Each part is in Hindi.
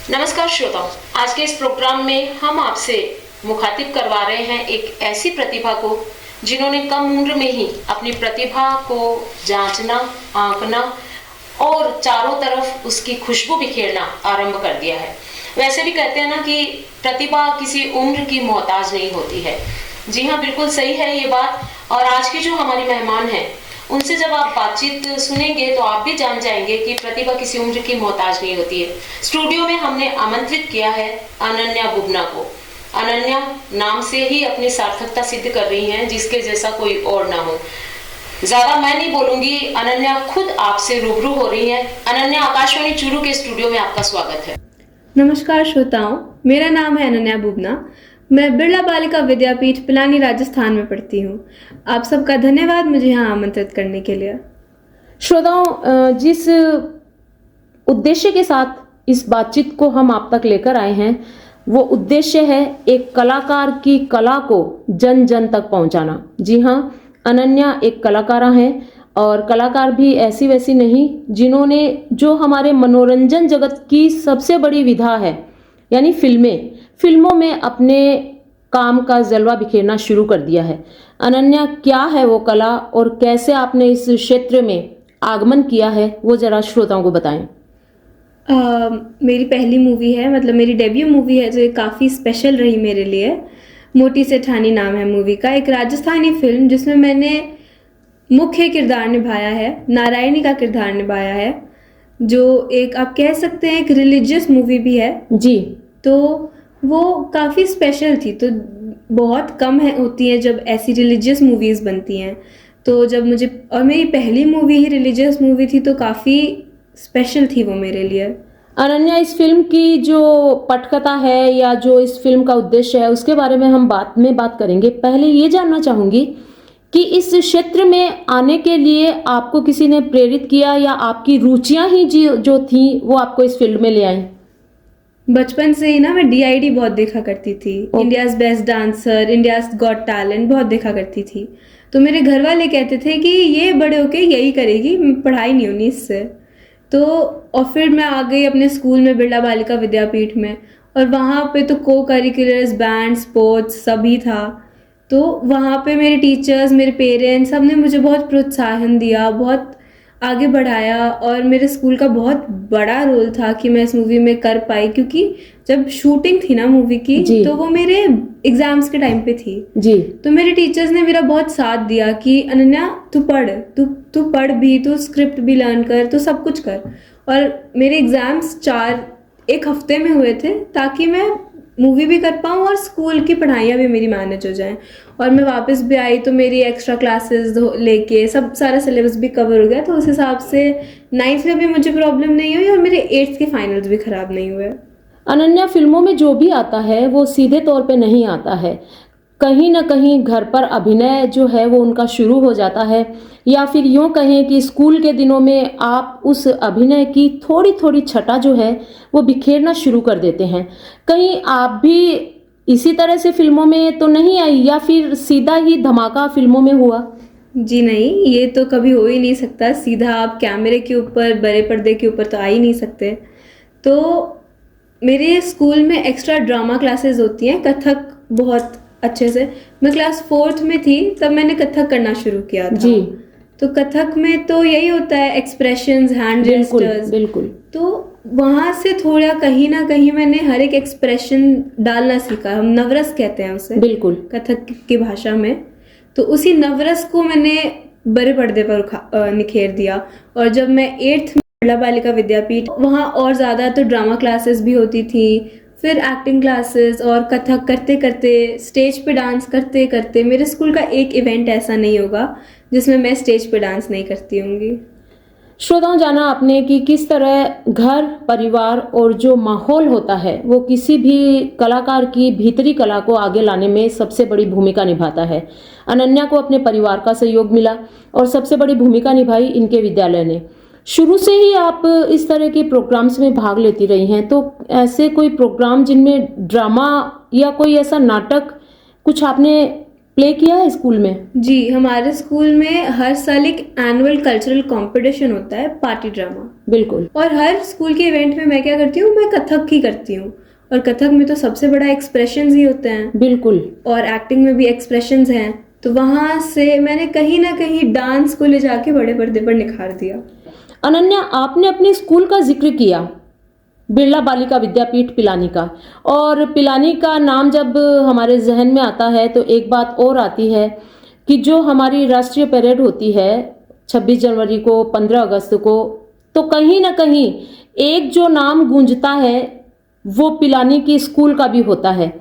नमस्कार श्रोताओं, आज के इस प्रोग्राम में हम आपसे मुखातिब करवा रहे हैं एक ऐसी प्रतिभा को जिन्होंने कम उम्र में ही अपनी प्रतिभा को जांचना, आंकना और चारों तरफ उसकी खुशबू बिखेरना आरंभ कर दिया है। वैसे भी कहते हैं ना कि प्रतिभा किसी उम्र की मोहताज नहीं होती है। जी हाँ, बिल्कुल सही है ये बात। और आज की जो हमारी मेहमान है उनसे जब आप बातचीत सुनेंगे तो आप भी जान जाएंगे कि प्रतिभा किसी उम्र की मोहताज नहीं होती है। स्टूडियो में हमने आमंत्रित किया है अनन्या बुबना को। अनन्या नाम से ही अपनी सार्थकता सिद्ध कर रही हैं, जिसके जैसा कोई और ना हो। ज्यादा मैं नहीं बोलूंगी, अनन्या खुद आपसे रूबरू हो रही है। अनन्या, आकाशवाणी चूरू के स्टूडियो में आपका स्वागत है। नमस्कार श्रोताओं, मेरा नाम है अनन्या बुबना। मैं बिरला बालिका विद्यापीठ पिलानी राजस्थान में पढ़ती हूँ। आप सबका धन्यवाद मुझे यहाँ आमंत्रित करने के लिए। श्रोताओं, जिस उद्देश्य के साथ इस बातचीत को हम आप तक लेकर आए हैं वो उद्देश्य है एक कलाकार की कला को जन जन तक पहुंचाना। जी हाँ, अनन्या एक कलाकारा हैं और कलाकार भी ऐसी वैसी नहीं, जिन्होंने जो हमारे मनोरंजन जगत की सबसे बड़ी विधा है यानी फिल्मों में अपने काम का जलवा बिखेरना शुरू कर दिया है। अनन्या, क्या है वो कला और कैसे आपने इस क्षेत्र में आगमन किया है, वो जरा श्रोताओं को बताएं। मेरी पहली मूवी है, मतलब मेरी डेब्यू मूवी है, जो काफ़ी स्पेशल रही मेरे लिए। मोटी सेठानी नाम है मूवी का, एक राजस्थानी फिल्म जिसमें मैंने मुख्य किरदार निभाया है, नारायणी का किरदार निभाया है, जो एक आप कह सकते हैं एक रिलीजियस मूवी भी है जी। तो वो काफ़ी स्पेशल थी। तो बहुत कम है होती हैं जब ऐसी रिलीजियस मूवीज़ बनती हैं। तो जब मुझे, और मेरी पहली मूवी ही रिलीजियस मूवी थी, तो काफ़ी स्पेशल थी वो मेरे लिए। अनन्या, इस फिल्म की जो पटकथा है या जो इस फिल्म का उद्देश्य है उसके बारे में हम बाद में बात करेंगे। पहले ये जानना चाहूंगी कि इस क्षेत्र में आने के लिए आपको किसी ने प्रेरित किया या आपकी रुचियां ही जो थी वो आपको इस फील्ड में ले आई? बचपन से ही ना मैं DID बहुत देखा करती थी। India's best dancer, India's got talent बहुत देखा करती थी। तो मेरे घर वाले कहते थे कि ये बड़े होके यही करेगी, पढ़ाई नहीं होनी इससे। तो और फिर मैं आ गई अपने स्कूल में, बिरला बालिका विद्यापीठ में, और वहाँ पे तो को करिकुलर्स, बैंड, स्पोर्ट्स सभी था। तो वहाँ पे मेरे टीचर्स, मेरे पेरेंट्स, सब ने मुझे बहुत प्रोत्साहन दिया, बहुत आगे बढ़ाया, और मेरे स्कूल का बहुत बड़ा रोल था कि मैं इस मूवी में कर पाई, क्योंकि जब शूटिंग थी ना मूवी की तो वो मेरे एग्जाम्स के टाइम पे थी जी। तो मेरे टीचर्स ने मेरा बहुत साथ दिया कि अनन्या तू पढ़, तू पढ़ भी, तू स्क्रिप्ट भी लर्न कर, तू सब कुछ कर। और मेरे एग्जाम्स एक हफ्ते में हुए थे ताकि मैं मूवी भी कर पाऊँ और स्कूल की पढ़ाइयाँ भी मेरी मैनेज हो जाएं। और मैं वापस भी आई तो मेरी एक्स्ट्रा क्लासेस लेके सब सारा सिलेबस भी कवर हो गया। तो उस हिसाब से 9th में भी मुझे प्रॉब्लम नहीं हुई और मेरे 8th के फाइनल्स भी ख़राब नहीं हुए। अनन्या, फिल्मों में जो भी आता है वो सीधे तौर पे नहीं आता है। कहीं ना कहीं घर पर अभिनय जो है वो उनका शुरू हो जाता है, या फिर यूँ कहें कि स्कूल के दिनों में आप उस अभिनय की थोड़ी थोड़ी छटा जो है वो बिखेरना शुरू कर देते हैं। कहीं आप भी इसी तरह से फिल्मों में तो नहीं आई, या फिर सीधा ही धमाका फिल्मों में हुआ? जी नहीं, ये तो कभी हो ही नहीं सकता। सीधा आप कैमरे के ऊपर, बड़े पर्दे के ऊपर तो आ ही नहीं सकते। तो मेरे स्कूल में एक्स्ट्रा ड्रामा क्लासेस होती हैं, कथक बहुत अच्छे से। मैं क्लास 4th में थी तब मैंने कथक करना शुरू किया था जी। तो कथक में तो यही होता है, एक्सप्रेशंस, हैंड जेस्चर्स। बिल्कुल। तो वहाँ से थोड़ा कहीं ना कहीं मैंने हर एक एक्सप्रेशन डालना सीखा। हम नवरस कहते हैं उसे, बिल्कुल, कथक की भाषा में। तो उसी नवरस को मैंने बड़े पर्दे पर निखेर दिया। और जब मैं 8th में बिरला बालिका विद्यापीठ, वहाँ और ज़्यादा तो ड्रामा क्लासेस भी होती थी, फिर एक्टिंग क्लासेस, और कथक करते करते, स्टेज पे डांस करते करते, मेरे स्कूल का एक इवेंट ऐसा नहीं होगा जिसमें मैं स्टेज पे डांस नहीं करती होंगी। श्रोताओं, जाना आपने कि किस तरह घर, परिवार और जो माहौल होता है वो किसी भी कलाकार की भीतरी कला को आगे लाने में सबसे बड़ी भूमिका निभाता है। अनन्या को अपने परिवार का सहयोग मिला और सबसे बड़ी भूमिका निभाई इनके विद्यालय ने। शुरू से ही आप इस तरह के प्रोग्राम्स में भाग लेती रही हैं, तो ऐसे कोई प्रोग्राम जिनमें ड्रामा या कोई ऐसा नाटक कुछ आपने प्ले किया है स्कूल में? जी, हमारे स्कूल में हर साल एक एनुअल कल्चरल कंपटीशन होता है, पार्टी ड्रामा। बिल्कुल। और हर स्कूल के इवेंट में मैं क्या करती हूँ, मैं कथक ही करती हूँ। और कथक में तो सबसे बड़ा एक्सप्रेशंस ही होते हैं। बिल्कुल। और एक्टिंग में भी एक्सप्रेशंस हैं। तो वहाँ से मैंने कहीं ना कहीं डांस को ले जाके बड़े पर्दे पर निखार दिया। अनन्या, आपने अपने स्कूल का जिक्र किया, बिरला बालिका विद्यापीठ पिलानी का, और पिलानी का नाम जब हमारे जहन में आता है तो एक बात और आती है कि जो हमारी राष्ट्रीय परेड होती है 26 जनवरी को, 15 अगस्त को, तो कहीं ना कहीं एक जो नाम गूंजता है वो पिलानी की स्कूल का भी होता है।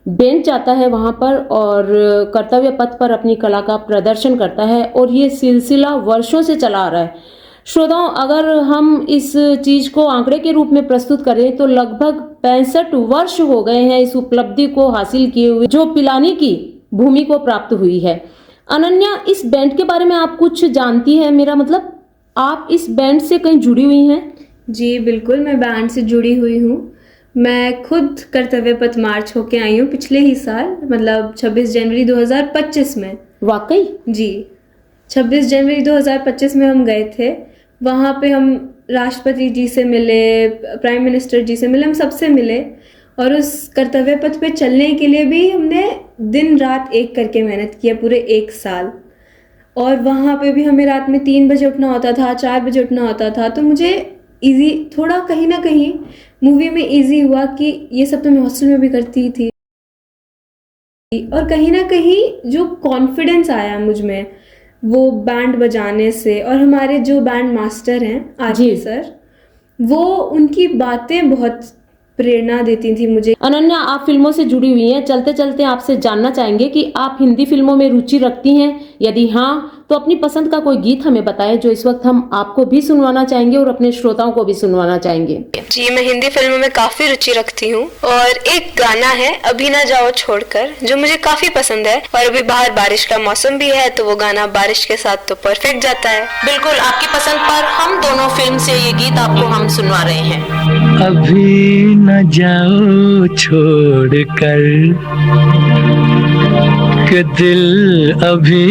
बेंच जाता है वहाँ पर और कर्तव्य पथ पर अपनी कला का प्रदर्शन करता है, और ये सिलसिला वर्षों से चला आ रहा है। श्रोताओं, अगर हम इस चीज को आंकड़े के रूप में प्रस्तुत करें तो लगभग 65 वर्ष हो गए हैं इस उपलब्धि को हासिल किए हुए, जो पिलानी की भूमि को प्राप्त हुई है। अनन्या, इस बैंड के बारे में आप कुछ जानती हैं? मेरा मतलब, आप इस बैंड से कहीं जुड़ी हुई हैं? जी बिल्कुल, मैं बैंड से जुड़ी हुई हूँ। मैं खुद कर्तव्य पथ मार्च होके आई हूँ पिछले ही साल, मतलब 26 जनवरी 2025 में। वाकई? जी, 26 जनवरी 2025 में हम गए थे। वहाँ पे हम राष्ट्रपति जी से मिले, प्राइम मिनिस्टर जी से मिले, हम सबसे मिले। और उस कर्तव्य पथ पे चलने के लिए भी हमने दिन रात एक करके मेहनत किया, पूरे 1 साल। और वहाँ पे भी हमें रात में 3 बजे उठना होता था, 4 बजे उठना होता था। तो मुझे इजी थोड़ा कहीं ना कहीं मूवी में इजी हुआ कि ये सब तो मैं हॉस्टल में भी करती थी। और कहीं ना कहीं जो कॉन्फिडेंस आया मुझ में वो बैंड बजाने से, और हमारे जो बैंड मास्टर हैं आरके सर, वो उनकी बातें बहुत प्रेरणा देती थी मुझे। अनन्या, आप फिल्मों से जुड़ी हुई हैं, चलते चलते आपसे जानना चाहेंगे कि आप हिंदी फिल्मों में रुचि रखती हैं? यदि हाँ, तो अपनी पसंद का कोई गीत हमें बताएं जो इस वक्त हम आपको भी सुनवाना चाहेंगे और अपने श्रोताओं को भी सुनवाना चाहेंगे। जी, मैं हिंदी फिल्मों में काफी रुचि रखती हूँ, और एक गाना है अभी ना जाओ छोड़कर, जो मुझे काफी पसंद है। और अभी बाहर बारिश का मौसम भी है, तो वो गाना बारिश के साथ तो परफेक्ट जाता है। बिल्कुल, आपकी पसंद पर हम दोनों फिल्म से ये गीत आपको हम सुनवा रहे हैं। अभी न जाओ छोड़कर कि दिल अभी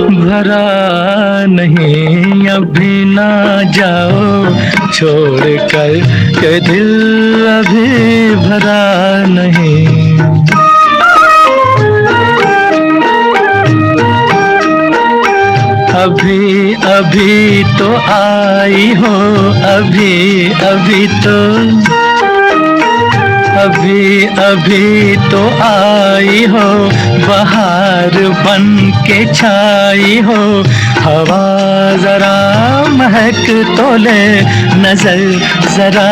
भरा नहीं, अभी ना जाओ छोड़कर कि दिल अभी भरा नहीं। अभी अभी तो आई हो, अभी अभी तो, अभी अभी तो आई हो, बहार बन के छाई हो। हवा जरा महक तो ले, नजर जरा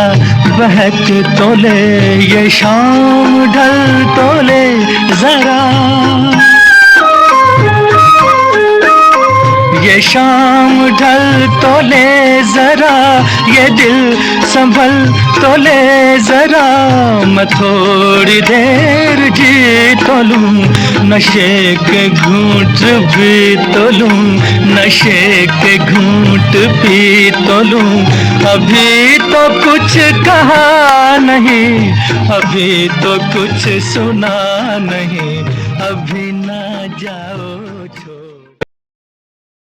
बहक तो ले, ये शाम ढल तो ले जरा, ये शाम ढल तो ले जरा, ये दिल संभल तो ले जरा। मैं थोड़ी देर जी तो लूं, नशे के घूंट भी तो लूं, नशे के घूंट पी तो लूं। अभी तो कुछ कहा नहीं, अभी तो कुछ सुना नहीं, अभी ना जाओ